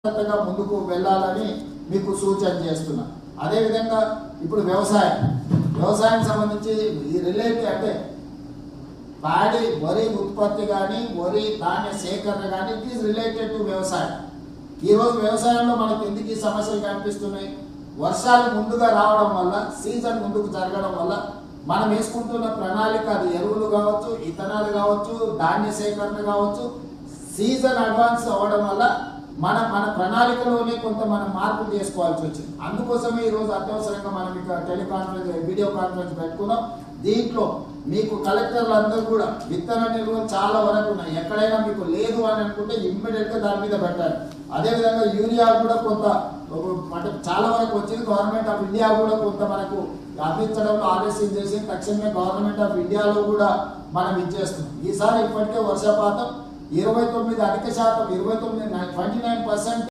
ముందుకు వెళ్ళాలని మీకు సూచన చేస్తున్నా. అదేవిధంగా ఇప్పుడు వ్యవసాయం సంబంధించి ఈ రిలేటెడ్ అంటే ప్యాడీ వరి ఉత్పత్తి కానీ వరి ధాన్య సేకరణ కానీ ఇట్ ఈస్ రిలేటెడ్ టు వ్యవసాయం. ఈరోజు వ్యవసాయంలో మనకు ఎందుకు ఈ సమస్యలు కనిపిస్తున్నాయి? వర్షాలు ముందుగా రావడం వల్ల, సీజన్ ముందుకు జరగడం వల్ల మనం వేసుకుంటున్న ప్రణాళిక, అది ఎరువులు కావచ్చు, ఇథనాలు కావచ్చు, ధాన్య సేకరణ కావచ్చు, సీజన్ అడ్వాన్స్ అవ్వడం వల్ల మన ప్రణాళికలోనే కొంత మనం మార్పులు చేసుకోవాల్సి వచ్చింది. అందుకోసమే ఈరోజు అత్యవసరంగా మనం ఇక టెలికాన్ఫరెన్స్, వీడియో కాన్ఫరెన్స్ పెట్టుకున్నాం. దీంట్లో మీకు కలెక్టర్లు అందరూ కూడా విత్తన నిల్వలు చాలా వరకు ఉన్నాయి. ఎక్కడైనా మీకు లేదు అని అనుకుంటే ఇమ్మీడియట్గా దాని మీద పెట్టాలి. అదేవిధంగా యూరియా కూడా కొంత అంటే చాలా వరకు వచ్చింది. గవర్నమెంట్ ఆఫ్ ఇండియా కూడా కొంత మనకు అందించడంలో ఆలస్యం చేసి తక్షణమే గవర్నమెంట్ ఆఫ్ ఇండియాలో కూడా మనం ఇచ్చేస్తున్నాం. ఈసారి ఇప్పటికే వర్షపాతం 29 అధిక శాతం 29 29%